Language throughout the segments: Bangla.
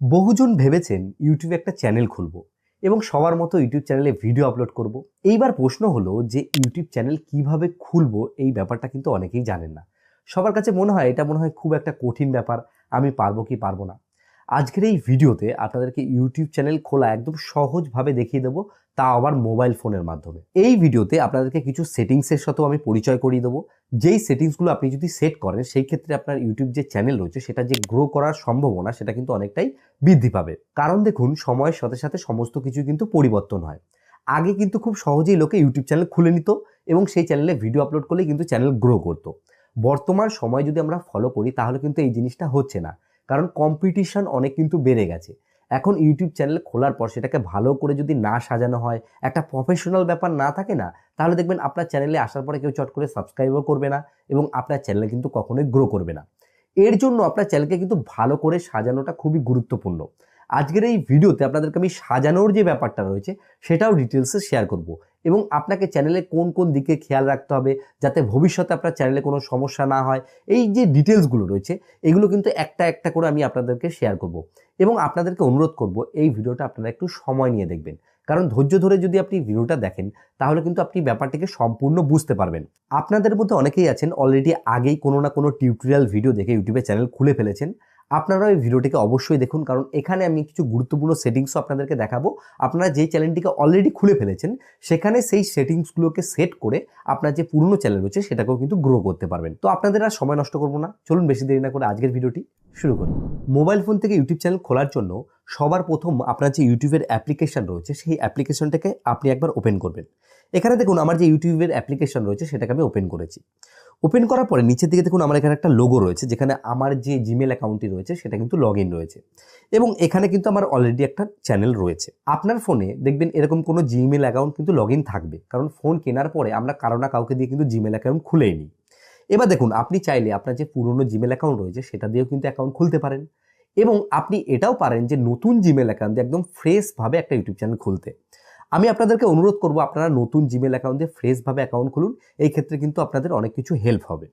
বহুজন ভেবেছেন ইউটিউবে একটা চ্যানেল খুলবো এবং সবার মতো ইউটিউব চ্যানেলে ভিডিও আপলোড করব। এইবার প্রশ্ন হলো যে ইউটিউব চ্যানেল কিভাবে খুলবো, এই ব্যাপারটা কিন্তু অনেকেই জানেন না। সবার কাছে মনে হয় খুব একটা কঠিন ব্যাপার, আমি পারবো কি পারবো না। আজকের এই ভিডিওতে আপনাদেরকে ইউটিউব চ্যানেল খোলা একদম সহজভাবে দেখিয়ে দেবো, তা আবার মোবাইল ফোনের মাধ্যমে। এই ভিডিওতে আপনাদেরকে কিছু সেটিংসের সাথেও আমি পরিচয় করিয়ে দেবো, যেই সেটিংসগুলো আপনি যদি সেট করেন সেই ক্ষেত্রে আপনার ইউটিউব যে চ্যানেল রয়েছে সেটা যে গ্রো করার সম্ভাবনা সেটা কিন্তু অনেকটাই বৃদ্ধি পাবে। কারণ দেখুন, সময়ের সাথে সাথে সমস্ত কিছু কিন্তু পরিবর্তন হয়। আগে কিন্তু খুব সহজেই লোকে ইউটিউব চ্যানেল খুলে নিত এবং সেই চ্যানেলে ভিডিও আপলোড করলেই কিন্তু চ্যানেল গ্রো করতো। বর্তমান সময় যদি আমরা ফলো করি তাহলে কিন্তু এই জিনিসটা হচ্ছে না, কারণ কম্পিটিশন অনেক কিন্তু বেড়ে গেছে। এখন ইউটিউব চ্যানেল খোলার পর সেটাকে ভালো করে যদি না সাজানো হয়, একটা প্রফেশনাল ব্যাপার না থাকে না, তাহলে দেখবেন আপনার চ্যানেলে আসার পরে কেউ চট করে সাবস্ক্রাইবও করবে না এবং আপনার চ্যানেলে কিন্তু কখনোই গ্রো করবে না। এর জন্য আপনার চ্যানেলকে কিন্তু ভালো করে সাজানোটা খুবই গুরুত্বপূর্ণ। আজকের এই ভিডিওতে আপনাদেরকে আমি সাজানোর যে ব্যাপারটা রয়েছে সেটাও ডিটেলসে শেয়ার করব এবং আপনাকে চ্যানেলে কোন কোন দিকে খেয়াল রাখতে হবে যাতে ভবিষ্যতে আপনার চ্যানেলে কোনো সমস্যা না হয়। এই যে ডিটেলসগুলো রয়েছে এগুলো কিন্তু একটা একটা করে আমি আপনাদেরকে শেয়ার করব এবং আপনাদেরকে অনুরোধ করব এই ভিডিওটা আপনারা একটু সময় নিয়ে দেখবেন, কারণ ধৈর্য ধরে যদি আপনি ভিডিওটা দেখেন তাহলে কিন্তু আপনি ব্যাপারটিকে সম্পূর্ণ বুঝতে পারবেন। আপনাদের মধ্যে অনেকেই আছেন অলরেডি আগেই কোনো না কোনো টিউটোরিয়াল ভিডিও দেখে ইউটিউবে চ্যানেল খুলে ফেলেছেন। আপনারা এই ভিডিওটিকে অবশ্যই দেখুন, কারণ এখানে আমি কিছু গুরুত্বপূর্ণ সেটিংসও আপনাদেরকে দেখাবো। আপনারা যেই চ্যানেলটিকে অলরেডি খুলে ফেলেছেন সেখানে সেই সেটিংসগুলোকে সেট করে আপনার যে পুরনো চ্যানেল রয়েছে সেটাকেও কিন্তু গ্রো করতে পারবেন। তো আপনাদের আর সময় নষ্ট করবো না, চলুন বেশি দেরি না করে আজকের ভিডিওটি শুরু করি। মোবাইল ফোন থেকে ইউটিউব চ্যানেল খোলার জন্য সবার প্রথম আপনার যে ইউটিউবের অ্যাপ্লিকেশন রয়েছে সেই অ্যাপ্লিকেশনটাকে আপনি একবার ওপেন করবেন। এখানে দেখুন আমার যে ইউটিউবের অ্যাপ্লিকেশন রয়েছে সেটাকে আমি ওপেন করেছি। ওপেন করার পরে নিচের দিকে দেখুন আমার এখানে একটা লোগো রয়েছে, যেখানে আমার যে জিমেল অ্যাকাউন্টটি রয়েছে সেটা কিন্তু লগ ইন রয়েছে এবং এখানে কিন্তু আমার অলরেডি একটা চ্যানেল রয়েছে। আপনার ফোনে দেখবেন এরকম কোনো জিমেল অ্যাকাউন্ট কিন্তু লগ ইন থাকবে, কারণ ফোন কেনার পরে আমরা কারো না কাউকে দিয়ে কিন্তু জিমেল অ্যাকাউন্ট খুলেই নিই। এবার দেখুন, আপনি চাইলে আপনার যে পুরনো জিমেল অ্যাকাউন্ট রয়েছে সেটা দিয়েও কিন্তু অ্যাকাউন্ট খুলতে পারেন এবং আপনি এটাও পারেন যে নতুন জিমেল অ্যাকাউন্ট দিয়ে একদম ফ্রেশভাবে একটা ইউটিউব চ্যানেল খুলতে। আমি আপনাদেরকে অনুরোধ করব আপনারা নতুন জিমেল অ্যাকাউন্ট দিয়ে ফ্রেশভাবে অ্যাকাউন্ট খুলুন, এই ক্ষেত্রে কিন্তু আপনাদের অনেক কিছু হেল্প হবে।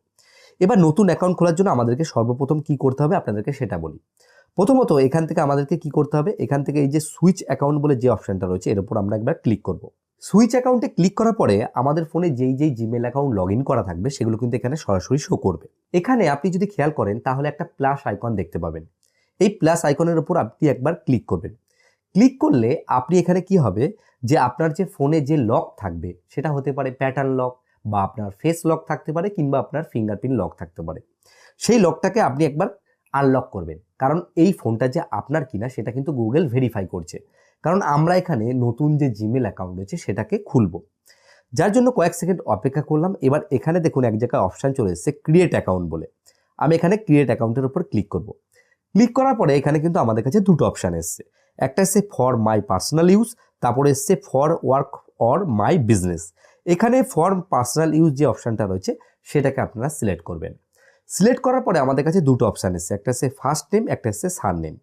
এবার নতুন অ্যাকাউন্ট খোলার জন্য আমাদেরকে সর্বপ্রথম কি করতে হবে আপনাদেরকে সেটা বলি। প্রথমত এখান থেকে আমাদেরকে কি করতে হবে, এখান থেকে এই যে সুইচ অ্যাকাউন্ট বলে যে অপশনটা রয়েছে এর উপর আমরা একবার ক্লিক করব। সুইচ অ্যাকাউন্টে ক্লিক করার পরে আমাদের ফোনে যেই যেই জিমেল অ্যাকাউন্ট লগ ইন করা থাকবে সেগুলো কিন্তু এখানে সরাসরি শো করবে। এখানে আপনি যদি খেয়াল করেন তাহলে একটা প্লাস আইকন দেখতে পাবেন। এই প্লাস আইকনের উপর আপনি একবার ক্লিক করবেন। ক্লিক করলে আপনি এখানে কি হবে যে আপনার যে ফোনে যে লক থাকবে সেটা হতে পারে প্যাটার্ন লক বা আপনার ফেস লক থাকতে পারে কিংবা আপনার ফিঙ্গারপ্রিন্ট লক থাকতে পারে। সেই লকটাকে আপনি একবার আনলক করবেন, কারণ এই ফোনটা যে আপনার কিনা সেটা কিন্তু গুগল ভেরিফাই করছে, কারণ আমরা এখানে নতুন যে জিমেল অ্যাকাউন্ট রয়েছে সেটাকে খুলবো। যার জন্য কয়েক সেকেন্ড অপেক্ষা করলাম। এবার এখানে দেখুন এক জায়গায় অপশান চলে এসেছে ক্রিয়েট অ্যাকাউন্ট বলে। আমি এখানে ক্রিয়েট অ্যাকাউন্টের উপর ক্লিক করব। ক্লিক করার পরে এখানে কিন্তু আমাদের কাছে দুটো অপশান এসছে। একটা এসছে ফর মাই পার্সোনাল ইউজ, তারপরে এসছে for work or my business. এখানে ফর পার্সোনাল ইউজ যে অপশানটা রয়েছে সেটাকে আপনারা সিলেক্ট করবেন। সিলেক্ট করার পরে আমাদের কাছে দুটো অপশান এসছে, একটা এসছে ফার্স্ট নেম, একটা এসছে সার নেম।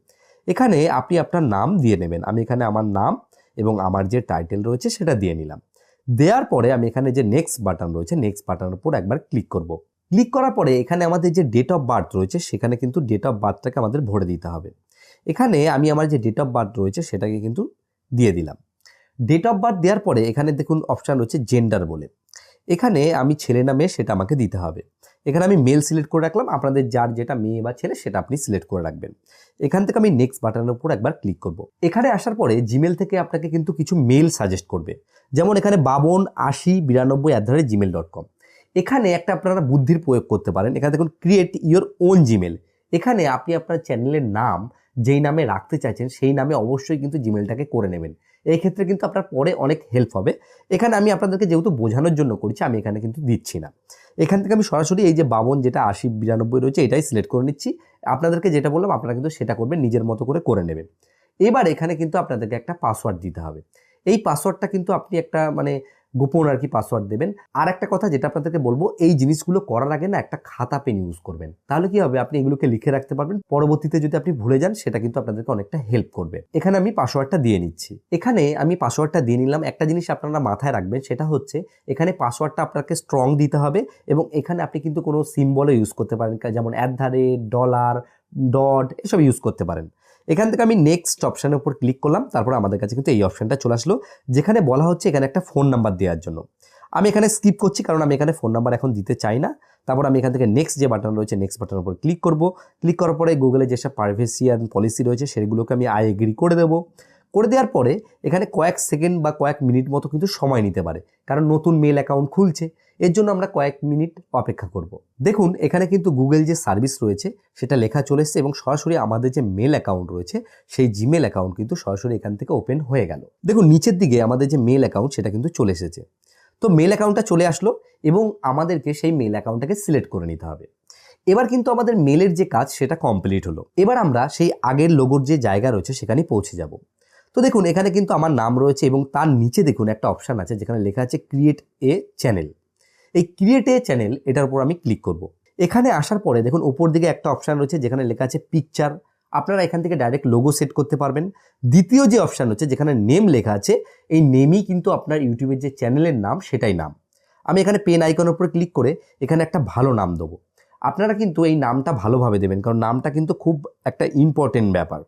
এখানে আপনি আপনার নাম দিয়ে নেবেন। আমি এখানে আমার নাম এবং আমার যে টাইটেল রয়েছে সেটা দিয়ে নিলাম। দেওয়ার পরে আমি এখানে যে নেক্সট বাটন রয়েছে নেক্সট বাটনের উপর একবার ক্লিক করব। ক্লিক করার পরে এখানে আমাদের যে ডেট অফ বার্থ রয়েছে সেখানে কিন্তু ডেট অফ বার্থটাকে আমাদের ভরে দিতে হবে। এখানে আমি আমার যে ডেট অফ বার্থ রয়েছে সেটাকে কিন্তু দিয়ে দিলাম। ডেট অফ বার্থ দেওয়ার পরে এখানে দেখুন অপশান রয়েছে জেন্ডার বলে। এখানে আমি ছেলে না মেয়ে সেটা আমাকে দিতে হবে। এখানে আমি মেল সিলেক্ট করে রাখলাম, আপনাদের যার যেটা মেয়ে বা ছেলে সেটা আপনি সিলেক্ট করে রাখবেন। এখান থেকে আমি নেক্সট বাটনের উপর একবার ক্লিক করব। এখানে আসার পরে জিমেল থেকে আপনাকে কিন্তু কিছু মেল সাজেস্ট করবে, যেমন এখানে 528092@gmail.com। এখানে একটা আপনারা বুদ্ধির প্রয়োগ করতে পারেন। এখানে দেখুন ক্রিয়েট ইওর ওন জিমেল। এখানে আপনি আপনার চ্যানেলের নাম যেই নামে রাখতে চাইছেন সেই নামে অবশ্যই কিন্তু জিমেলটাকে করে নেবেন। এই ক্ষেত্রে কিন্তু আপনার পরে অনেক হেল্প হবে। এখানে আমি আপনাদেরকে যেহেতু বোঝানোর জন্য করছি আমি এখানে কিন্তু দিচ্ছি না। এখান থেকে আমি সরাসরি এই যে 52 যেটা 8092 রয়েছে এটাই সিলেক্ট করে নিচ্ছি। আপনাদেরকে যেটা বললাম আপনারা কিন্তু সেটা করবেন, নিজের মতো করে নেবেন। এবার এখানে কিন্তু আপনাদেরকে একটা পাসওয়ার্ড দিতে হবে। এই পাসওয়ার্ডটা কিন্তু আপনি একটা গোপন পাসওয়ার্ড দেবেন। আর একটা কথা যেটা আপনাদেরকে বলবো, এই জিনিসগুলো করার আগে না একটা খাতা পেন ইউজ করবেন, তাহলে কি হবে আপনি এগুলোকে লিখে রাখতে পারবেন। পরবর্তীতে যদি আপনি ভুলে যান সেটা কিন্তু আপনাদেরকে অনেকটা হেল্প করবে। এখানে আমি পাসওয়ার্ডটা দিয়ে নিচ্ছি। এখানে আমি পাসওয়ার্ডটা দিয়ে নিলাম। একটা জিনিস আপনারা মাথায় রাখবেন, সেটা হচ্ছে এখানে পাসওয়ার্ডটা আপনাকে স্ট্রং দিতে হবে এবং এখানে আপনি কিন্তু কোনো সিম্বলও ইউজ করতে পারেন, যেমন $, $, ডট এসব ইউজ করতে পারেন। এখান থেকে আমি নেক্সট অপশানের উপর ক্লিক করলাম, তারপর আমাদের কাছে কিন্তু এই অপশানটা চলে আসলো, যেখানে বলা হচ্ছে এখানে একটা ফোন নাম্বার দেওয়ার জন্য। আমি এখানে স্কিপ করছি কারণ আমি এখানে ফোন নাম্বার এখন দিতে চাই না। তারপর আমি এখান থেকে নেক্সট যে বাটন রয়েছে নেক্সট বাটনের উপর ক্লিক করব। ক্লিক করার পরে গুগলে যেসব প্রাইভেসি অ্যান্ড পলিসি রয়েছে সেগুলোকে আমি আই এগ্রি করে দেবো। করে দেওয়ার পরে এখানে কয়েক সেকেন্ড বা কয়েক মিনিট মতো কিন্তু সময় নিতে পারে, কারণ নতুন মেল অ্যাকাউন্ট খুলছে, এর জন্য আমরা কয়েক মিনিট অপেক্ষা করব। দেখুন এখানে কিন্তু গুগল যে সার্ভিস রয়েছে সেটা লেখা চলে এসেছে এবং সরাসরি আমাদের যে মেল অ্যাকাউন্ট রয়েছে সেই জিমেল অ্যাকাউন্ট কিন্তু সরাসরি এখান থেকে ওপেন হয়ে গেল। দেখুন নিচের দিকে আমাদের যে মেল অ্যাকাউন্ট সেটা কিন্তু চলে এসেছে। তো মেল অ্যাকাউন্টটা চলে আসলো এবং আমাদেরকে সেই মেল অ্যাকাউন্টটাকে সিলেক্ট করে নিতে হবে। এবার কিন্তু আমাদের মেলের যে কাজ সেটা কমপ্লিট হলো। এবার আমরা সেই আগের লোগোর যে জায়গা রয়েছে সেখানে পৌঁছে যাব। তো দেখুন এখানে কিন্তু আমার নাম রয়েছে এবং তার নিচে দেখুন একটা অপশান আছে যেখানে লেখা আছে ক্রিয়েট এ চ্যানেল। এই ক্রিয়েট এ চ্যানেল এটার উপর আমি ক্লিক করব। এখানে আসার পরে দেখুন উপর দিকে একটা অপশান রয়েছে যেখানে লেখা আছে পিকচার। আপনারা এখান থেকে ডাইরেক্ট লোগো সেট করতে পারবেন। দ্বিতীয় যে অপশান হচ্ছে যেখানে নেম লেখা আছে, এই নেমই কিন্তু আপনার ইউটিউবের যে চ্যানেলের নাম সেটাই নাম। আমি এখানে পেন আইকনের উপর ক্লিক করে এখানে একটা ভালো নাম দেবো। আপনারা কিন্তু এই নামটা ভালোভাবে দেবেন, কারণ নামটা কিন্তু খুব একটা ইম্পর্টেন্ট ব্যাপার।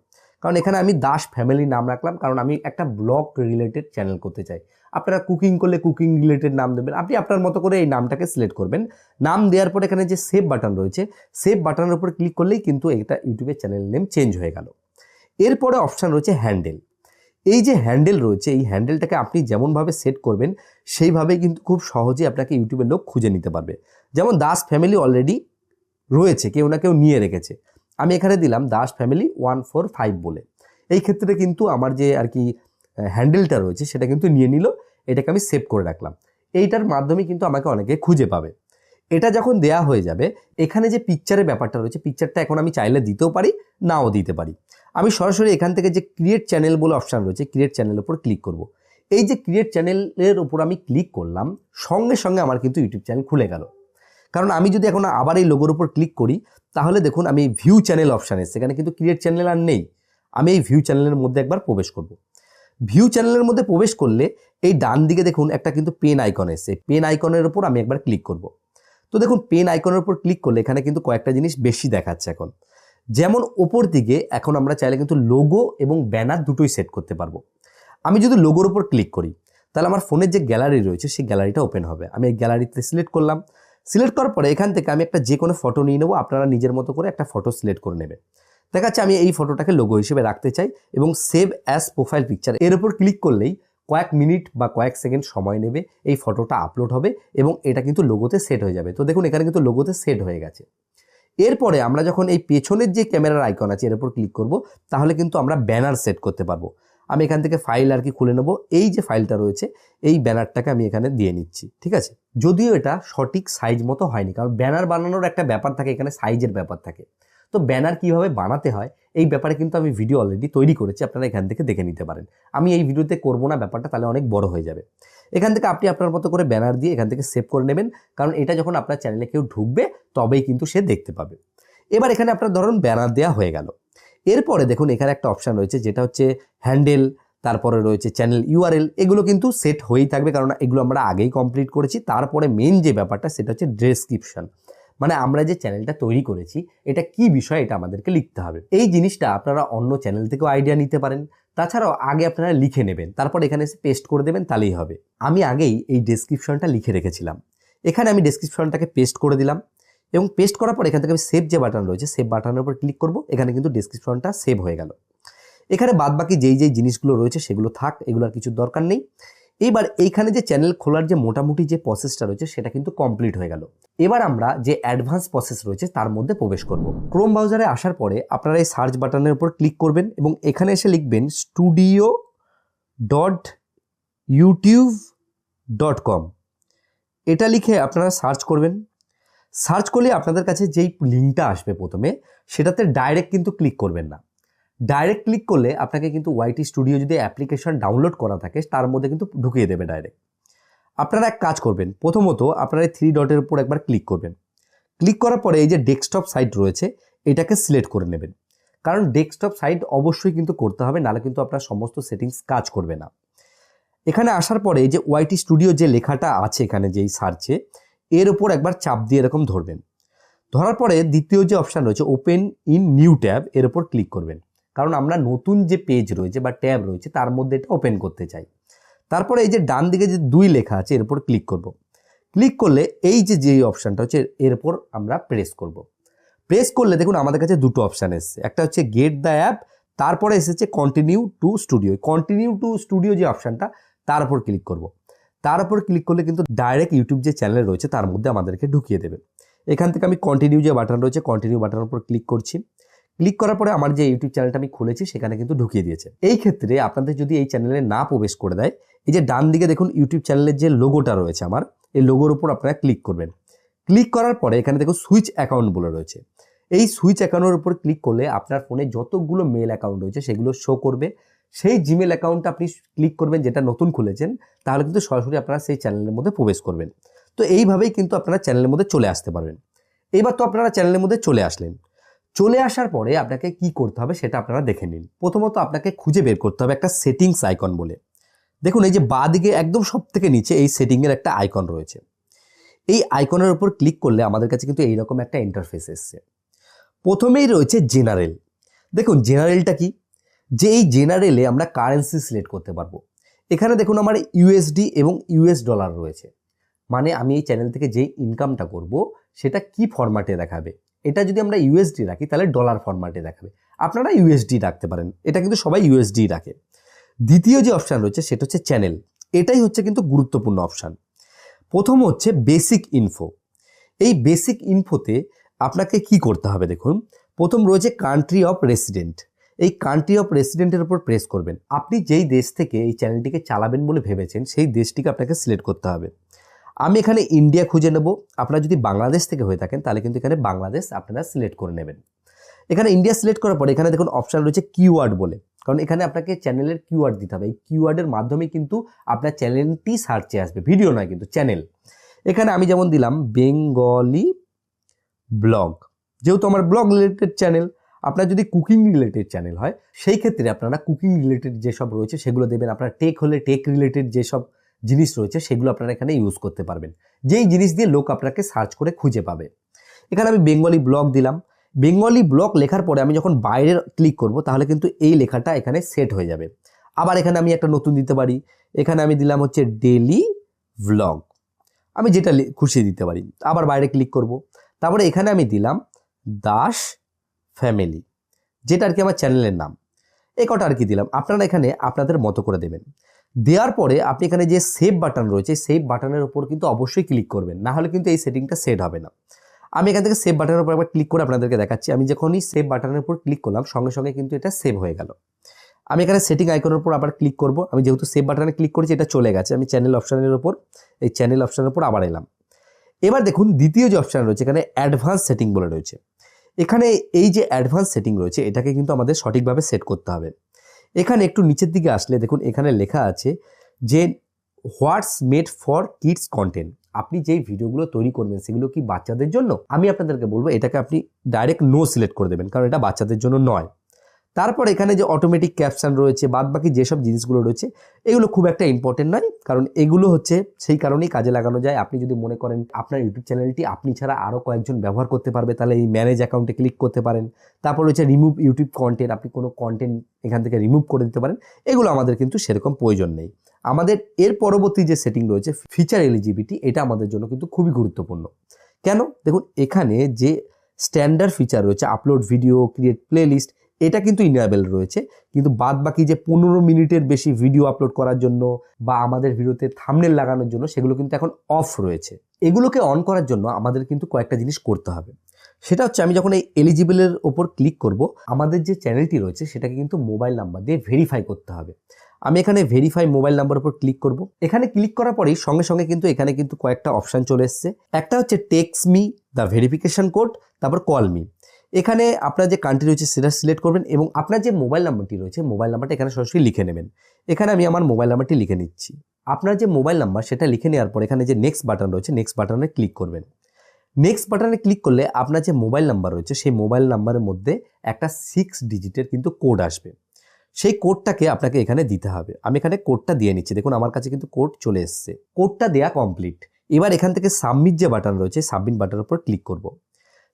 কারণ এখানে আমি দাস ফ্যামিলি নাম রাখলাম, কারণ আমি একটা ব্লগ রিলেটেড চ্যানেল করতে চাই। আপনারা কুকিং করলে কুকিং রিলেটেড নাম দেবেন, আপনি আপনার মতো করে এই নামটাকে সিলেক্ট করবেন। নাম দেওয়ার পর এখানে যে সেভ বাটন রয়েছে সেভ বাটনের উপর ক্লিক করলেই কিন্তু এটা ইউটিউবের চ্যানেল নেম চেঞ্জ হয়ে গেল। এরপরে অপশান রয়েছে হ্যান্ডেল। এই যে হ্যান্ডেল রয়েছে এই হ্যান্ডেলটাকে আপনি যেমনভাবে সেট করবেন সেইভাবেই কিন্তু খুব সহজেই আপনাকে ইউটিউবের লোক খুঁজে নিতে পারবে। যেমন দাস ফ্যামিলি অলরেডি রয়েছে, কেউ না কেউ নিয়ে রেখেছে। আমি এখানে দিলাম দাস ফ্যামিলি 145 বলে। এই ক্ষেত্রে কিন্তু আমার যে আর কি হ্যান্ডেলটা রয়েছে সেটা কিন্তু নিয়ে নিল, এটাকে আমি সেভ করে রাখলাম। এইটার মাধ্যমে কিন্তু আমাকে অনেকে খুঁজে পাবে। এটা যখন দেয়া হয়ে যাবে এখানে যে পিকচারের ব্যাপারটা রয়েছে পিকচারটা এখন আমি চাইলে দিতেও পারি নাও দিতে পারি। আমি সরাসরি এখান থেকে যে ক্রিয়েট চ্যানেল বলে অপশান রয়েছে ক্রিয়েট চ্যানেলের উপর ক্লিক করব। এই যে ক্রিয়েট চ্যানেলের উপর আমি ক্লিক করলাম সঙ্গে সঙ্গে আমার কিন্তু ইউটিউব চ্যানেল খুলে গেল। কারণ আমি যদি এখন আবার এই লোগোর উপর ক্লিক করি তাহলে দেখুন আমি ভিউ চ্যানেল অপশান এসেছে, সেখানে কিন্তু ক্রিয়েট চ্যানেল আর নেই। আমি এই ভিউ চ্যানেলের মধ্যে একবার প্রবেশ করব। ভিউ চ্যানেলের মধ্যে প্রবেশ করলে এই ডান দিকে দেখুন একটা কিন্তু পেন আইকন এসেছে, পেন আইকনের উপর আমি একবার ক্লিক করব। তো দেখুন পেন আইকনের উপর ক্লিক করলে এখানে কিন্তু কয়েকটা জিনিস বেশি দেখাচ্ছে এখন। যেমন ওপর দিকে এখন আমরা চাইলে কিন্তু লোগো এবং ব্যানার দুটোই সেট করতে পারবো। আমি যদি লোগোর উপর ক্লিক করি তাহলে আমার ফোনের যে গ্যালারি রয়েছে সেই গ্যালারিটা ওপেন হবে। আমি এই গ্যালারিতে সিলেক্ট করলাম। সিলেক্ট করার পরে এখান থেকে আমি একটা যে কোনো ফটো নিয়ে নেবো, আপনারা নিজের মতো করে একটা ফটো সিলেক্ট করে নেবেন। দেখা যাচ্ছে আমি এই ফটোটাকে লোগো হিসেবে রাখতে চাই এবং সেভ অ্যাজ প্রোফাইল পিকচার এর উপর ক্লিক করলেই কয়েক মিনিট বা কয়েক সেকেন্ড সময় নেবে, এই ফটোটা আপলোড হবে এবং এটা কিন্তু লোগোতে সেট হয়ে যাবে। তো দেখুন এখানে কিন্তু লোগোতে সেট হয়ে গেছে। এরপরে আমরা যখন এই পেছনের যে ক্যামেরার আইকন আছে এর উপর ক্লিক করব তাহলে কিন্তু আমরা ব্যানার সেট করতে পারবো। আমি এখান থেকে ফাইল আর কি খুলে নেব, এই যে ফাইলটা রয়েছে এই ব্যানারটাকে আমি এখানে দিয়ে নিচ্ছি, ঠিক আছে। যদিও এটা সঠিক সাইজ মতো হয়নি, কারণ ব্যানার বানানোর একটা ব্যাপার থাকে, এখানে সাইজের ব্যাপার থাকে। তো ব্যানার কিভাবে বানাতে হয় এই ব্যাপারে কিন্তু আমি ভিডিও অলরেডি তৈরি করেছি, আপনারা এখান থেকে দেখে নিতে পারেন। আমি এই ভিডিওতে করবো না ব্যাপারটা, তাহলে অনেক বড় হয়ে যাবে। এখান থেকে আপনি আপনার মতো করে ব্যানার দিয়ে এখান থেকে সেভ করে নেবেন, কারণ এটা যখন আপনার চ্যানেলে কেউ ঢুকবে তবেই কিন্তু সে দেখতে পাবে। এবার এখানে আপনার ধরুন ব্যানার দেওয়া হয়ে গেল। এরপরে দেখুন এখানে একটা অপশান রয়েছে যেটা হচ্ছে হ্যান্ডেল, তারপরে রয়েছে চ্যানেল ইউআরএল। এগুলো কিন্তু সেট হয়েই থাকবে কারণ এগুলো আমরা আগেই কমপ্লিট করেছি। তারপরে মেন যে ব্যাপারটা সেটা হচ্ছে ডেসক্রিপশন, মানে আমরা যে চ্যানেলটা তৈরি করেছি এটা কি বিষয় এটা আমাদেরকে লিখতে হবে। এই জিনিসটা আপনারা অন্য চ্যানেল থেকেও আইডিয়া নিতে পারেন। তাছাড়াও আগে আপনারা লিখে নেবেন, তারপর এখানে এসে পেস্ট করে দেবেন, তাহলেই হবে। আমি আগেই এই ডেসক্রিপশনটা লিখে রেখেছিলাম, এখানে আমি ডেসক্রিপশনটাকে পেস্ট করে দিলাম এবং পেস্ট করার পর এখান থেকে আমি সেভ যে বাটন রয়েছে সেভ বাটনের উপর ক্লিক করব। এখানে কিন্তু ডেসক্রিপশনটা সেভ হয়ে গেল। এখানে বাদবাকি যেই জিনিসগুলো রয়েছে সেগুলো থাক, এগুলো আর কিছু দরকার নেই। এবার এইখানে যে চ্যানেল খোলার যে মোটামুটি যে প্রসেসটা রয়েছে সেটা কিন্তু কমপ্লিট হয়ে গেল। এবার আমরা যে অ্যাডভান্স প্রসেস রয়েছে তার মধ্যে প্রবেশ করব। ক্রোম ব্রাউজারে আসার পরে আপনারা এই সার্চ বাটনের উপর ক্লিক করবেন এবং এখানে এসে লিখবেন studio.youtube.com। এটা লিখে আপনারা সার্চ করবেন। সার্চ করলে আপনাদের কাছে যেই লিঙ্কটা আসবে প্রথমে সেটাতে ডাইরেক্ট কিন্তু ক্লিক করবেন না। ডাইরেক্ট ক্লিক করলে আপনাকে কিন্তু ওয়াইটি স্টুডিও যদি অ্যাপ্লিকেশন ডাউনলোড করা থাকে তার মধ্যে কিন্তু ঢুকিয়ে দেবে ডাইরেক্ট। আপনারা এক কাজ করবেন, প্রথমত আপনারা এই 3 ডটের উপর একবার ক্লিক করবেন। ক্লিক করার পরে এই যে ডেস্কটপ সাইট রয়েছে এটাকে সিলেক্ট করে নেবেন, কারণ ডেস্কটপ সাইট অবশ্যই কিন্তু করতে হবে, নাহলে কিন্তু আপনার সমস্ত সেটিংস কাজ করবে না। এখানে আসার পরে এই যে ওয়াইটি স্টুডিও যে লেখাটা আছে এখানে যেই সার্চে এর উপর একবার চাপ দিয়ে এরকম ধরবেন। ধরার পরে দ্বিতীয় যে অপশান রয়েছে ওপেন ইন নিউ ট্যাব এর উপর ক্লিক করবেন। কারণ আমরা নতুন যে পেজ রয়েছে বা ট্যাব রয়েছে তার মধ্যে এটা ওপেন করতে চাই। তারপরে এই যে ডান দিকে যে 2 লেখা আছে এর উপর ক্লিক করব। ক্লিক করলে এই যে অপশানটা হচ্ছে এর উপর আমরা প্রেস করব। প্রেস করলে দেখুন আমাদের কাছে দুটো অপশান এসেছে, একটা হচ্ছে গেট দ্য অ্যাপ, তারপরে এসেছে continue to studio. Continue to studio যে অপশানটা তার উপর ক্লিক করব। তার উপর ক্লিক করলে কিন্তু ডাইরেক্ট ইউটিউব যে চ্যানেল রয়েছে তার মধ্যে আমাদেরকে ঢুকিয়ে দেবে। এখান থেকে আমি কন্টিনিউ যে বাটন রয়েছে কন্টিনিউ বাটনের উপর ক্লিক করছি। ক্লিক করার পরে আমার যে ইউটিউব চ্যানেলটা আমি খুলেছি সেখানে কিন্তু ঢুকিয়ে দিয়েছে। এই ক্ষেত্রে আপনাদের যদি এই চ্যানেলে না প্রবেশ করে দেয়, এই যে ডান দিকে দেখুন ইউটিউব চ্যানেলের যে লোগোটা রয়েছে আমার, এই লোগোর উপর আপনারা ক্লিক করবেন। ক্লিক করার পরে এখানে দেখুন সুইচ অ্যাকাউন্ট বলে রয়েছে। এই সুইচ অ্যাকাউন্টের উপর ক্লিক করলে আপনার ফোনে যতগুলো মেল অ্যাকাউন্ট রয়েছে সেগুলো শো করবে। সেই জিমেল অ্যাকাউন্টটা আপনি ক্লিক করবেন যেটা নতুন খুলেছেন, তাহলে কিন্তু সরাসরি আপনারা সেই চ্যানেলের মধ্যে প্রবেশ করবেন। তো এইভাবেই কিন্তু আপনারা চ্যানেলের মধ্যে চলে আসতে পারবেন। এইবার তো আপনারা চ্যানেলের মধ্যে চলে আসলেন। চলে আসার পরে আপনাকে কি করতে হবে সেটা আপনারা দেখে নিন। প্রথমত আপনাকে খুঁজে বের করতে হবে একটা সেটিংস আইকন বলে। দেখুন এই যে বাঁদিকে একদম সব থেকে নিচে এই সেটিংয়ের একটা আইকন রয়েছে। এই আইকনের উপর ক্লিক করলে আমাদের কাছে কিন্তু এইরকম একটা ইন্টারফেস এসছে। প্রথমেই রয়েছে জেনারেল। দেখুন জেনারেলটা কি, যে এই জেনারেলে আমরা কারেন্সি সিলেক্ট করতে পারবো। এখানে দেখুন আমার ইউএসডি এবং ইউএস ডলার রয়েছে, মানে আমি এই চ্যানেল থেকে যেই ইনকামটা করব সেটা কি ফরম্যাটে দেখাবে। এটা যদি আমরা ইউএসডি রাখি তাহলে ডলার ফরম্যাটে দেখাবে। আপনারা ইউএসডি রাখতে পারেন, এটা কিন্তু সবাই ইউএসডি রাখে। দ্বিতীয় যে অপশান রয়েছে সেটা হচ্ছে চ্যানেল। এটাই হচ্ছে কিন্তু গুরুত্বপূর্ণ অপশান। প্রথম হচ্ছে বেসিক ইনফো। এই বেসিক ইনফোতে আপনাকে কি করতে হবে দেখুন, প্রথম রয়েছে কান্ট্রি অফ রেসিডেন্ট। এই কান্ট্রি অফ রেসিডেন্টের উপর প্রেস করবেন। আপনি যেই দেশ থেকে এই চ্যানেলটিকে চালাবেন বলে ভেবেছেন সেই দেশটিকে আপনাকে সিলেক্ট করতে হবে। আমি এখানে ইন্ডিয়া খুঁজে নেব। আপনারা যদি বাংলাদেশ থেকে হয়ে থাকেন তাহলে কিন্তু এখানে বাংলাদেশ আপনারা সিলেক্ট করে নেবেন। এখানে ইন্ডিয়া সিলেক্ট করার পরে এখানে দেখুন অপশান রয়েছে কিওয়ার্ড বলে, কারণ এখানে আপনাকে চ্যানেলের কিওয়ার্ড দিতে হবে। এই কিওয়ার্ডের মাধ্যমে কিন্তু আপনার চ্যানেলটি সার্চে আসবে, ভিডিও নয় কিন্তু চ্যানেল। এখানে আমি যেমন দিলাম বেঙ্গলি ব্লগ, যেহেতু আমার ব্লগ রিলেটেড চ্যানেল। আপনার যদি কুকিং রিলেটেড চ্যানেল হয় সেই ক্ষেত্রে আপনারা কুকিং রিলেটেড যেসব রয়েছে সেগুলো দেবেন। আপনার টেক হলে টেক রিলেটেড যেসব জিনিস রয়েছে সেগুলো আপনারা এখানে ইউজ করতে পারবেন, যেই জিনিস দিয়ে লোক আপনাকে সার্চ করে খুঁজে পাবে। এখানে আমি বেঙ্গলি ব্লগ দিলাম। বেঙ্গলি ব্লগ লেখার পরে আমি যখন বাইরে ক্লিক করব তাহলে কিন্তু এই লেখাটা এখানে সেট হয়ে যাবে। আবার এখানে আমি একটা নতুন দিতে পারি। এখানে আমি দিলাম হচ্ছে ডেলি ব্লগ, আমি যেটা খুশি দিতে পারি। আবার বাইরে ক্লিক করব। তারপরে এখানে আমি দিলাম দাস ফ্যামিলি, যেটা আর কি আমার চ্যানেলের নাম। এই কটা আর কি দিলাম। আপনারা এখানে আপনাদের মতো করে দেবেন। দেওয়ার পরে আপনি এখানে যে সেভ বাটন রয়েছে সেভ বাটনের উপর কিন্তু অবশ্যই ক্লিক করবেন, না হলে কিন্তু এই সেটিংটা সেট হবে না। আমি এখান থেকে সেভ বাটনের উপর একবার ক্লিক করে আপনাদেরকে দেখাচ্ছি। আমি যখনই সেভ বাটনের উপর ক্লিক করলাম সঙ্গে সঙ্গে কিন্তু এটা সেভ হয়ে গেল। আমি এখানে সেটিং আইকনের উপর আবার ক্লিক করব। আমি যেহেতু সেভ বাটনে ক্লিক করেছি এটা চলে গেছে। আমি চ্যানেল অপশানের উপর, এই চ্যানেল অপশানের উপর আবার এলাম। এবার দেখুন দ্বিতীয় যে অপশান রয়েছে এখানে অ্যাডভান্স সেটিং বলে রয়েছে। এখানে এই যে অ্যাডভান্স সেটিং রয়েছে এটাকে কিন্তু আমাদের সঠিকভাবে সেট করতে হবে। এখানে একটু নিচের দিকে আসলে দেখুন এখানে লেখা আছে যে হোয়াটস মেড ফর কিডস কন্টেন্ট। আপনি যেই ভিডিওগুলো তৈরি করবেন সেগুলো কি বাচ্চাদের জন্য? আমি আপনাদেরকে বলবো এটাকে আপনি ডাইরেক্ট নো সিলেক্ট করে দেবেন, কারণ এটা বাচ্চাদের জন্য নয়। তারপর এখানে যে অটোমেটিক ক্যাপশন রয়েছে, বাদ বাকি যেসব জিনিসগুলো রয়েছে এগুলো খুব একটা ইম্পর্টেন্ট নয়, কারণ এগুলো হচ্ছে সেই কারণেই কাজে লাগানো যায়। আপনি যদি মনে করেন আপনার ইউটিউব চ্যানেলটি আপনি ছাড়া আরও কয়েকজন ব্যবহার করতে পারবে তাহলে এই ম্যানেজ অ্যাকাউন্টে ক্লিক করতে পারেন। তারপর রয়েছে রিমুভ ইউটিউব কন্টেন্ট, আপনি কোনো কন্টেন্ট এখান থেকে রিমুভ করে দিতে পারেন। এগুলো আমাদের কিন্তু সেরকম প্রয়োজন নেই। আমাদের এর পরবর্তী যে সেটিং রয়েছে ফিচার এলিজিবিলিটি, এটা আমাদের জন্য কিন্তু খুবই গুরুত্বপূর্ণ। কেন? দেখুন এখানে যে স্ট্যান্ডার্ড ফিচার রয়েছে আপলোড ভিডিও, ক্রিয়েট প্লেলিস্ট, এটা কিন্তু ইনেবল রয়েছে, কিন্তু বাদ বাকি যে 15 মিনিটের বেশি ভিডিও আপলোড করার জন্য বা আমাদের ভিডিওতে থাম্বনেল লাগানোর জন্য সেগুলো কিন্তু এখন অফ রয়েছে। এগুলোকে অন করার জন্য আমাদের কিন্তু কয়েকটা জিনিস করতে হবে। সেটা হচ্ছে আমি যখন এই এলিজিবলের ওপর ক্লিক করব আমাদের যে চ্যানেলটি রয়েছে সেটাকে কিন্তু মোবাইল নাম্বার দিয়ে ভেরিফাই করতে হবে। আমি এখানে ভেরিফাই মোবাইল নাম্বার উপর ক্লিক করব। এখানে ক্লিক করার পরেই সঙ্গে সঙ্গে কিন্তু এখানে কিন্তু কয়েকটা অপশান চলে এসছে। একটা হচ্ছে text me the verification code, তারপর কল মি। এখানে আপনার যে কান্ট্রি রয়েছে সেটা সিলেক্ট করবেন এবং আপনার যে মোবাইল নাম্বারটি রয়েছে মোবাইল নাম্বারটা এখানে সরাসরি লিখে নেবেন। এখানে আমি আমার মোবাইল নাম্বারটি লিখে নিচ্ছি। আপনার যে মোবাইল নাম্বার সেটা লিখে নেওয়ার পর এখানে যে নেক্সট বাটন রয়েছে নেক্সট বাটনে ক্লিক করবেন। নেক্সট বাটনে ক্লিক করলে আপনার যে মোবাইল নাম্বার রয়েছে সেই মোবাইল নাম্বারের মধ্যে একটা 6 ডিজিটের কিন্তু কোড আসবে। সেই কোডটাকে আপনাকে এখানে দিতে হবে। আমি এখানে কোডটা দিয়ে নিচ্ছি। দেখুন আমার কাছে কিন্তু কোড চলে এসছে। কোডটা দেওয়া কমপ্লিট। এবার এখান থেকে সাবমিট যে বাটন রয়েছে সাবমিট বাটনের উপর ক্লিক করব।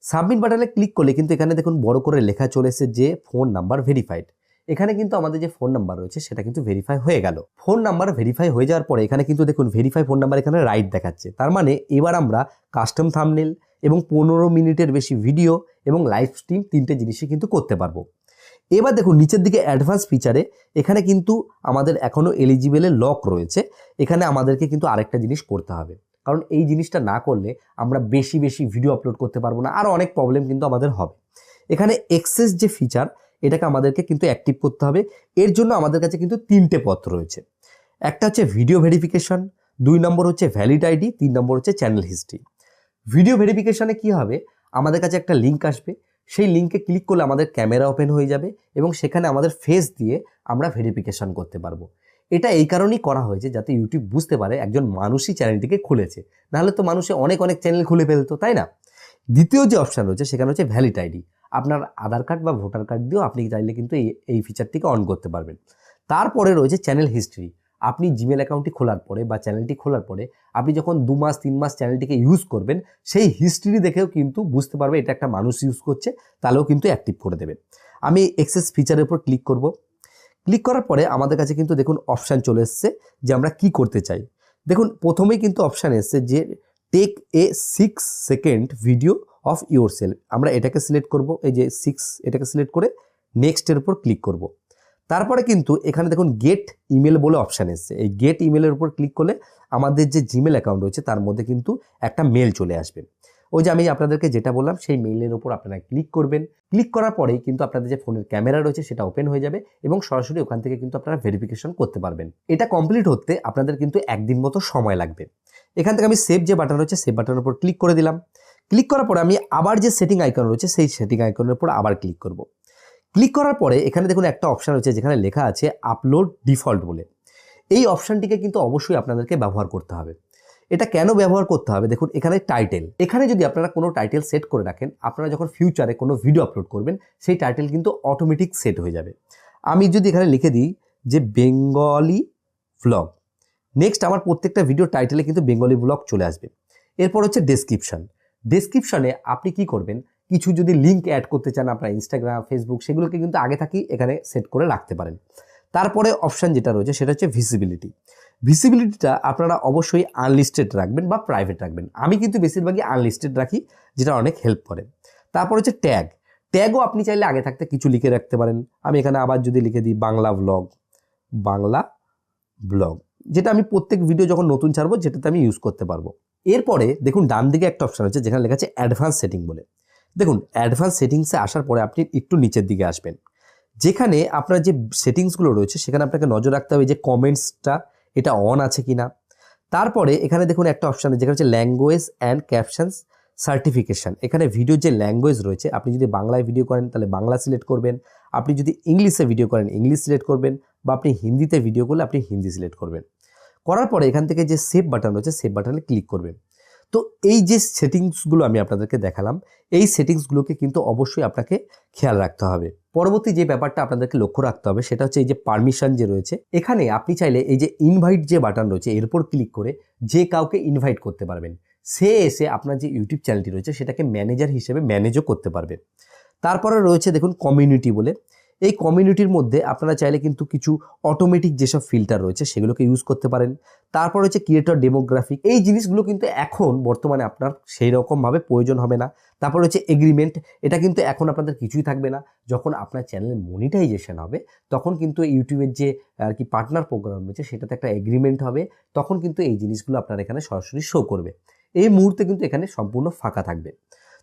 সাবমিট বাটনে ক্লিক করলে কিন্তু এখানে দেখুন বড় করে লেখা চলে এসেছে যে ফোন নাম্বার ভেরিফাইড। এখানে কিন্তু আমাদের যে ফোন নাম্বার রয়েছে সেটা কিন্তু ভেরিফাই হয়ে গেল। ফোন নাম্বার ভেরিফাই হয়ে যাওয়ার পরে এখানে কিন্তু দেখুন ভেরিফাই ফোন নাম্বার এখানে রাইট দেখাচ্ছে। তার মানে এবার আমরা কাস্টম থাম্বনেল এবং 15 মিনিটের বেশি ভিডিও এবং লাইভ স্ট্রিম 3টে জিনিসই কিন্তু করতে পারবো। এবার দেখুন নিচের দিকে অ্যাডভান্স ফিচারে এখানে কিন্তু আমাদের এখনও এলিজিবেলের লক রয়েছে। এখানে আমাদেরকে কিন্তু আরেকটা জিনিস করতে হবে, কারণ এই জিনিসটা না করলে আমরা বেশি বেশি ভিডিও আপলোড করতে পারবো না, আরও অনেক প্রবলেম কিন্তু আমাদের হবে। এখানে এক্সেস যে ফিচার এটাকে আমাদেরকে কিন্তু অ্যাক্টিভ করতে হবে। এর জন্য আমাদের কাছে কিন্তু 3টে পথ রয়েছে। একটা হচ্ছে ভিডিও ভেরিফিকেশন, 2 নম্বর হচ্ছে ভ্যালিড আইডি, 3 নম্বর হচ্ছে চ্যানেল হিস্ট্রি। ভিডিও ভেরিফিকেশনে কি হবে, আমাদের কাছে একটা লিঙ্ক আসবে, সেই লিঙ্কে ক্লিক করলে আমাদের ক্যামেরা ওপেন হয়ে যাবে এবং সেখানে আমাদের ফেস দিয়ে আমরা ভেরিফিকেশন করতে পারবো। এটা এই কারণেই করা হয়েছে যাতে ইউটিউব বুঝতে পারে একজন মানুষই চ্যানেলটিকে খুলেছে, নাহলে তো মানুষে অনেক অনেক চ্যানেল খুলে ফেলতো, তাই না? দ্বিতীয় যে অপশান রয়েছে সেখানে হচ্ছে ভ্যালিড আইডি। আপনার আধার কার্ড বা ভোটার কার্ড দিয়েও আপনি চাইলে কিন্তু এই ফিচারটিকে অন করতে পারবেন। তারপরে রয়েছে চ্যানেল হিস্ট্রি। আপনি জিমেল অ্যাকাউন্টটি খোলার পরে বা চ্যানেলটি খোলার পরে আপনি যখন 2 মাস 3 মাস চ্যানেলটিকে ইউজ করবেন, সেই হিস্ট্রি দেখেও কিন্তু বুঝতে পারবে এটা একটা মানুষ ইউজ করছে, তাহলেও কিন্তু অ্যাক্টিভ করে দেবে। আমি এক্সেস ফিচারের উপর ক্লিক করব। ক্লিক করার পরে আমাদের কাছে কিন্তু দেখুন অপশান চলে এসছে যে আমরা কি করতে চাই। দেখুন প্রথমেই কিন্তু অপশান এসছে যে take a 6 second video of yourself. আমরা এটাকে সিলেক্ট করব, এই যে 6 এটাকে সিলেক্ট করে নেক্সটের উপর ক্লিক করব। তারপরে কিন্তু এখানে দেখুন গেট ইমেল বলে অপশান এসছে। এই গেট ইমেলের উপর ক্লিক করলে আমাদের যে জিমেল অ্যাকাউন্ট রয়েছে তার মধ্যে কিন্তু একটা মেল চলে আসবে। ওই যে আমি আপনাদেরকে যেটা বললাম সেই মেইলের উপর আপনারা ক্লিক করবেন। ক্লিক করার পরেই কিন্তু আপনাদের যে ফোনের ক্যামেরা রয়েছে সেটা ওপেন হয়ে যাবে এবং সরাসরি ওখান থেকে কিন্তু আপনারা ভেরিফিকেশন করতে পারবেন। এটা কমপ্লিট হতে আপনাদের কিন্তু একদিন মতো সময় লাগবে। এখান থেকে আমি সেভ যে বাটন রয়েছে সেই বাটনের উপর ক্লিক করে দিলাম। ক্লিক করার পরে আমি আবার যে সেটিং আইকন রয়েছে সেই সেটিং আইকনের উপর আবার ক্লিক করব। ক্লিক করার পরে এখানে দেখুন একটা অপশান রয়েছে যেখানে লেখা আছে আপলোড ডিফল্ট বলে। এই অপশানটিকে কিন্তু অবশ্যই আপনাদেরকে ব্যবহার করতে হবে। এটা কেন ব্যবহার করতে হবে, দেখুন এখানে টাইটেল, এখানে যদি আপনারা কোনো টাইটেল সেট করে রাখেন, আপনারা যখন ফিউচারে কোনো ভিডিও আপলোড করবেন সেই টাইটেল কিন্তু অটোমেটিক সেট হয়ে যাবে। আমি যদি এখানে লিখে দিই যে বেঙ্গলি ভ্লগ, নেক্সট আমার প্রত্যেকটা ভিডিও টাইটেলে কিন্তু বেঙ্গলি ভ্লগ চলে আসবে। এরপর হচ্ছে ডেসক্রিপশন। ডেসক্রিপশনে আপনি কি করবেন, কিছু যদি লিঙ্ক অ্যাড করতে চান আপনার ইনস্টাগ্রাম ফেসবুক, সেগুলোকে কিন্তু আগে থাকি এখানে সেট করে রাখতে পারেন। তারপরে অপশান যেটা রয়েছে সেটা হচ্ছে ভিজিবিলিটি। ভিজিবিলিটিটা আপনারা অবশ্যই আনলিস্টেড রাখবেন বা প্রাইভেট রাখবেন। আমি কিন্তু বেশিরভাগই আনলিস্টেড রাখি, যেটা অনেক হেল্প করে। তারপর হচ্ছে ট্যাগ। ট্যাগও আপনি চাইলে আগে থাকতে কিছু লিখে রাখতে পারেন। আমি এখানে আবার যদি লিখে দিই বাংলা ব্লগ, বাংলা ব্লগ, যেটা আমি প্রত্যেক ভিডিও যখন নতুন ছাড়বো যেটাতে আমি ইউজ করতে পারবো। এরপরে দেখুন ডান দিকে একটা অপশান আছে যেখানে লেখা আছে অ্যাডভান্স সেটিং বলে। দেখুন অ্যাডভান্স সেটিংসে আসার পরে আপনি একটু নিচের দিকে আসবেন, যেখানে আপনার যে সেটিংসগুলো রয়েছে সেখানে আপনাকে নজর রাখতে হবে যে কমেন্টসটা এটা অন আছে কিনা। তারপরে এখানে দেখুন একটা অপশান যেখানে হচ্ছে ল্যাঙ্গুয়েজ অ্যান্ড ক্যাপশনস সার্টিফিকেশান। এখানে ভিডিওর যে ল্যাঙ্গুয়েজ রয়েছে, আপনি যদি বাংলায় ভিডিও করেন তাহলে বাংলা সিলেক্ট করবেন, আপনি যদি ইংলিশে ভিডিও করেন ইংলিশ সিলেক্ট করবেন, বা আপনি হিন্দিতে ভিডিও করলে আপনি হিন্দি সিলেক্ট করবেন। করার পরে এখান থেকে যে সেভ বাটন রয়েছে সেভ বাটনে ক্লিক করবেন। তো এই যে সেটিংসগুলো আমি আপনাদেরকে দেখালাম, এই সেটিংসগুলোকে কিন্তু অবশ্যই আপনাকে খেয়াল রাখতে হবে। পরবর্তী যে ব্যাপারটা আপনাদেরকে লক্ষ্য রাখতে হবে সেটা হচ্ছে এই যে পারমিশন যে রয়েছে, এখানে আপনি চাইলে এই যে ইনভাইট যে বাটন রয়েছে এর উপর ক্লিক করে যে কাউকে ইনভাইট করতে পারবেন, সে এসে আপনার যে ইউটিউব চ্যানেলটি রয়েছে সেটাকে ম্যানেজার হিসেবে ম্যানেজও করতে পারবে। তারপরে রয়েছে দেখুন কমিউনিটি বলে। এই কমিউনিটির মধ্যে আপনারা চাইলে কিন্তু কিছু অটোমেটিক যেসব ফিল্টার রয়েছে সেগুলোকে ইউজ করতে পারেন। তারপর হচ্ছে ক্রিয়েটর ডেমোগ্রাফিক, এই জিনিসগুলো কিন্তু এখন বর্তমানে আপনার সেই রকমভাবে প্রয়োজন হবে না। তারপর হচ্ছে এগ্রিমেন্ট, এটা কিন্তু এখন আপনাদের কিছুই থাকবে না। যখন আপনার চ্যানেলের মনিটাইজেশন হবে তখন কিন্তু ইউটিউবের যে আর কি পার্টনার প্রোগ্রাম রয়েছে সেটাতে একটা এগ্রিমেন্ট হবে, তখন কিন্তু এই জিনিসগুলো আপনার এখানে সরাসরি শো করবে। এই মুহূর্তে কিন্তু এখানে সম্পূর্ণ ফাঁকা থাকবে।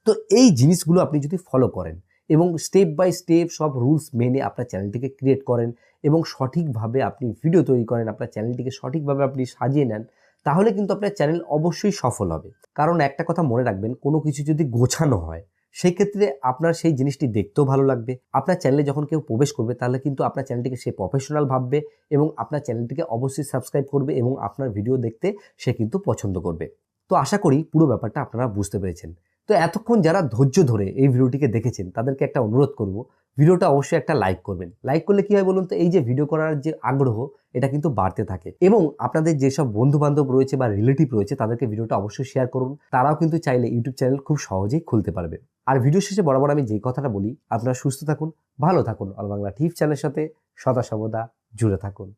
তো এই জিনিসগুলো আপনি যদি ফলো করেন এবং স্টেপ বাই স্টেপ সব রুলস মেনে আপনার চ্যানেলটিকে ক্রিয়েট করেন এবং সঠিকভাবে আপনি ভিডিও তৈরি করেন, আপনার চ্যানেলটিকে সঠিকভাবে আপনি সাজিয়ে নেন, তাহলে কিন্তু আপনার চ্যানেল অবশ্যই সফল হবে। কারণ একটা কথা মনে রাখবেন, কোনো কিছু যদি গোছানো হয় সেই ক্ষেত্রে আপনার সেই জিনিসটি দেখতেও ভালো লাগবে। আপনার চ্যানেলে যখন কেউ প্রবেশ করবে তাহলে কিন্তু আপনার চ্যানেলটিকে সে প্রফেশনাল ভাববে এবং আপনার চ্যানেলটিকে অবশ্যই সাবস্ক্রাইব করবে এবং আপনার ভিডিও দেখতে সে কিন্তু পছন্দ করবে। তো আশা করি পুরো ব্যাপারটা আপনারা বুঝতে পেরেছেন। তো এতক্ষণ যারা ধৈর্য ধরে এই ভিডিওটিকে দেখেছেন তাদেরকে একটা অনুরোধ করব, ভিডিওটা অবশ্যই একটা লাইক করবেন। লাইক করলে কি হয় বলুন তো, এই যে ভিডিও করার যে আগ্রহ এটা কিন্তু বাড়তে থাকে এবং আপনাদের যেসব বন্ধু বান্ধব রয়েছে বা রিলেটিভ রয়েছে তাদেরকে ভিডিওটা অবশ্যই শেয়ার করুন। তারাও কিন্তু চাইলে ইউটিউব চ্যানেল খুব সহজেই খুলতে পারবে। আর ভিডিও শেষে বরাবর আমি যে কথাটা বলি, আপনারা সুস্থ থাকুন, ভালো থাকুন, অল বাংলা টিপস চ্যানেলের সাথে সদা সর্বদা জুড়ে থাকুন।